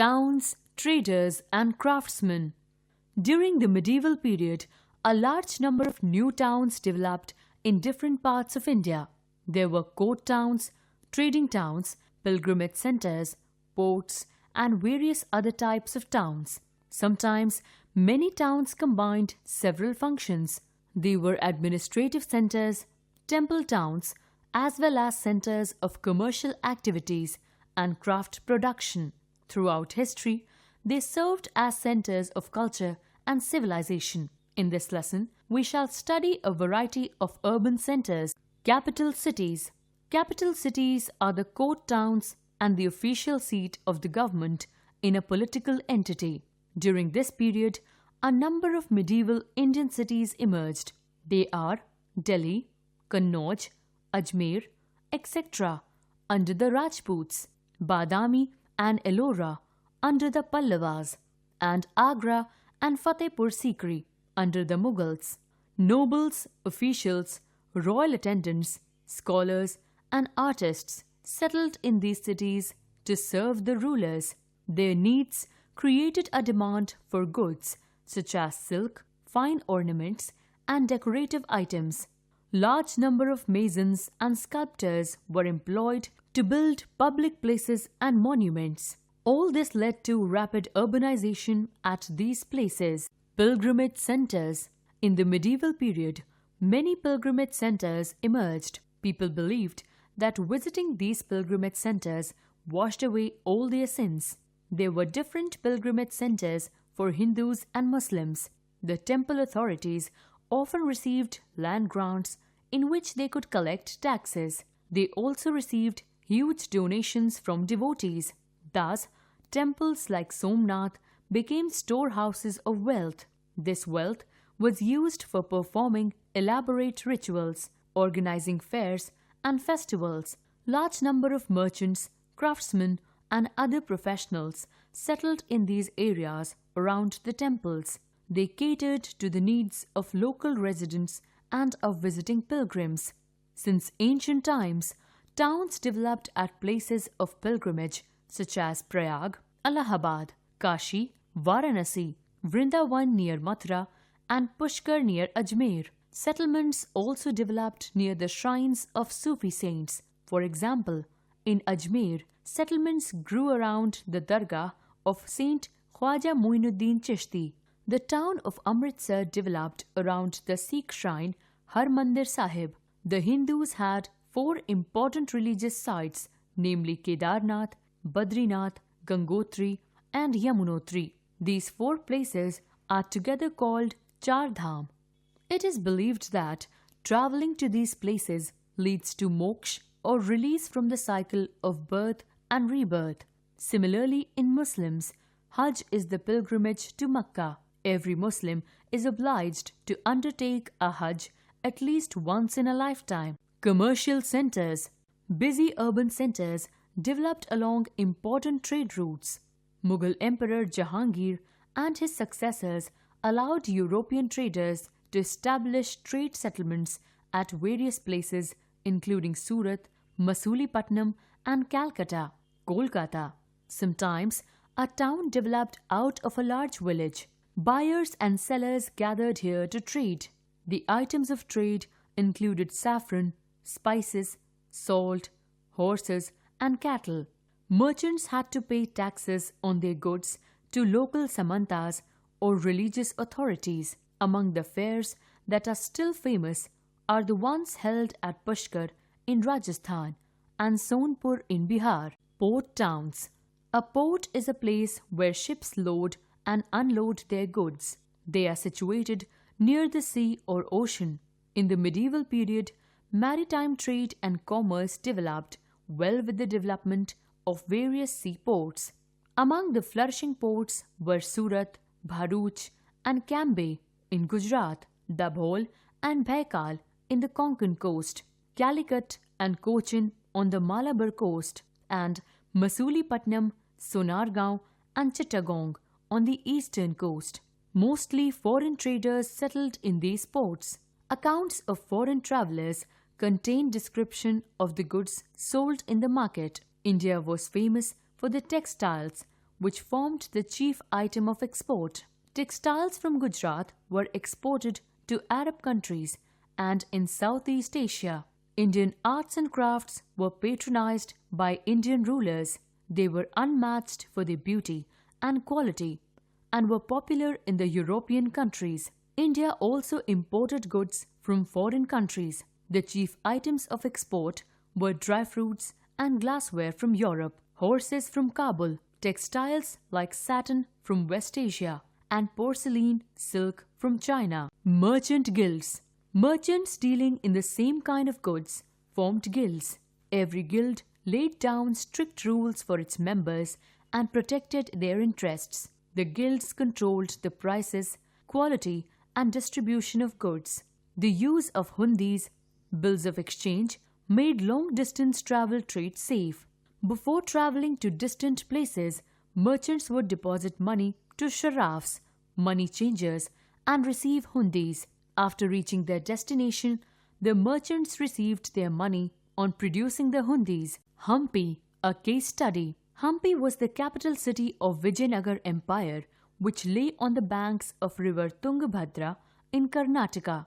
Towns, traders and craftsmen. During the medieval period, a large number of new towns developed in different parts of India. There were court towns, trading towns, pilgrimage centers, ports, and various other types of towns. Sometimes, many towns combined several functions. They were administrative centers, temple towns, as well as centers of commercial activities and craft production. Throughout history, they served as centers of culture and civilization. In this lesson, we shall study a variety of urban centers. Capital cities. Capital cities are the court towns and the official seat of the government in a political entity. During this period, a number of medieval Indian cities emerged. They are Delhi, Kannauj, Ajmer, etc. under the Rajputs, Badami and Ellora under the Pallavas, and Agra and Fatehpur Sikri under the Mughals. Nobles, officials, royal attendants, scholars, and artists settled in these cities to serve the rulers. Their needs created a demand for goods such as silk, fine ornaments, and decorative items. Large number of masons and sculptors were employed to build public places and monuments. All this led to rapid urbanization at these places. Pilgrimage centers. In the medieval period, many pilgrimage centers emerged. People believed that visiting these pilgrimage centers washed away all their sins. There were different pilgrimage centers for Hindus and Muslims. The temple authorities often received land grants in which they could collect taxes. They also received huge donations from devotees. Thus, temples like Somnath became storehouses of wealth. This wealth was used for performing elaborate rituals, organizing fairs and festivals. Large number of merchants, craftsmen, and other professionals settled in these areas around the temples. They catered to the needs of local residents and of visiting pilgrims. Since ancient times, towns developed at places of pilgrimage such as Prayag, Allahabad, Kashi, Varanasi, Vrindavan near Mathura, and Pushkar near Ajmer. Settlements also developed near the shrines of Sufi saints. For example, in Ajmer, settlements grew around the Dargah of Saint Khwaja Muinuddin Chishti. The town of Amritsar developed around the Sikh shrine Harmandir Sahib. The Hindus had 4 important religious sites, namely Kedarnath, Badrinath, Gangotri, and Yamunotri. These 4 places are together called Char Dham. It is believed that traveling to these places leads to moksha or release from the cycle of birth and rebirth. Similarly, in Muslims, Hajj is the pilgrimage to Makkah. Every Muslim is obliged to undertake a Hajj at least once in a lifetime. Commercial centers. Busy urban centers developed along important trade routes. Mughal Emperor Jahangir and his successors allowed European traders to establish trade settlements at various places including Surat, Masulipatam, and Calcutta, Kolkata. Sometimes a town developed out of a large village. Buyers and sellers gathered here to trade. The items of trade included saffron, spices, salt, horses, and cattle. Merchants had to pay taxes on their goods to local samantas or religious authorities. Among the fairs that are still famous are the ones held at Pushkar in Rajasthan and Sonpur in Bihar. Port towns. A port is a place where ships load and unload their goods. They are situated near the sea or ocean. In the medieval period, maritime trade and commerce developed well with the development of various seaports. Among the flourishing ports were Surat, Bharuch, and Cambay in Gujarat, Dabhol and Baikal in the Konkan coast, Calicut and Cochin on the Malabar coast, and Masulipatam, Sonargaon, and Chittagong on the eastern coast. Mostly foreign traders settled in these ports. Accounts of foreign travelers contain description of the goods sold in the market. India was famous for the textiles, which formed the chief item of export. Textiles from Gujarat were exported to Arab countries and in Southeast Asia. Indian arts and crafts were patronized by Indian rulers. They were unmatched for their beauty and quality and were popular in the European countries. India also imported goods from foreign countries. The chief items of export were dry fruits and glassware from Europe, horses from Kabul, textiles like satin from West Asia, and porcelain silk from China. Merchant guilds. Merchants dealing in the same kind of goods formed guilds. Every guild laid down strict rules for its members and protected their interests. The guilds controlled the prices, quality, and distribution of goods. The use of hundis, bills of exchange, made long-distance travel trade safe. Before traveling to distant places, merchants would deposit money to sharafs, money changers, and receive hundis. After reaching their destination, the merchants received their money on producing the hundis. Hampi, a case study. Hampi was the capital city of Vijayanagar Empire, which lay on the banks of river Tungabhadra in Karnataka.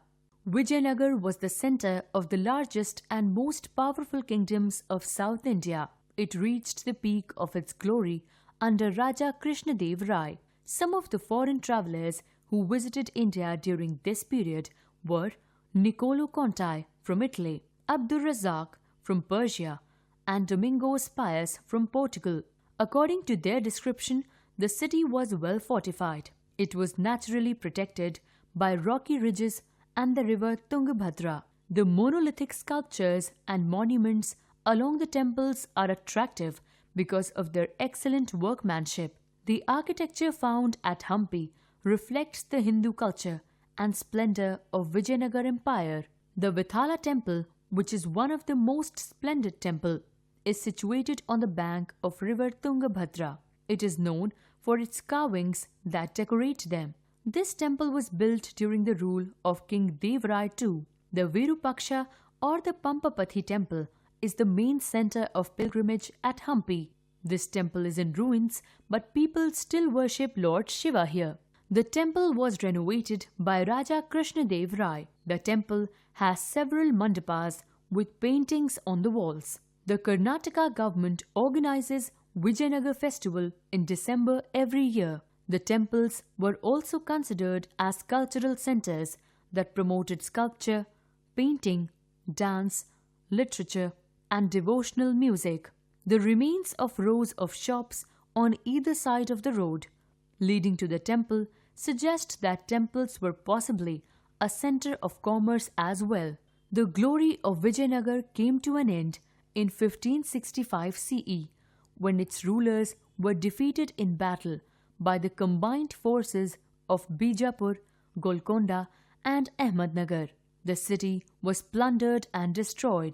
Vijayanagar was the center of the largest and most powerful kingdoms of South India. It reached the peak of its glory under Raja Krishnadev Rai. Some of the foreign travelers who visited India during this period were Niccolo Conti from Italy, Abdur Razzaq from Persia, and Domingos Paes from Portugal. According to their description, the city was well fortified. It was naturally protected by rocky ridges and the river Tungabhadra. The monolithic sculptures and monuments along the temples are attractive because of their excellent workmanship. The architecture found at Hampi reflects the Hindu culture and splendor of Vijayanagar Empire. The Vithala temple, which is one of the most splendid temples, is situated on the bank of river Tungabhadra. It is known for its carvings that decorate them. This temple was built during the rule of King Devrai II. The Virupaksha or the Pampapathi temple is the main center of pilgrimage at Hampi. This temple is in ruins, but people still worship Lord Shiva here. The temple was renovated by Raja Krishnadev Rai. The temple has several mandapas with paintings on the walls. The Karnataka government organizes Vijayanagar festival in December every year. The temples were also considered as cultural centers that promoted sculpture, painting, dance, literature, and devotional music. The remains of rows of shops on either side of the road leading to the temple suggest that temples were possibly a center of commerce as well. The glory of Vijayanagar came to an end in 1565 CE, when its rulers were defeated in battle by the combined forces of Bijapur, Golconda, and Ahmednagar. The city was plundered and destroyed.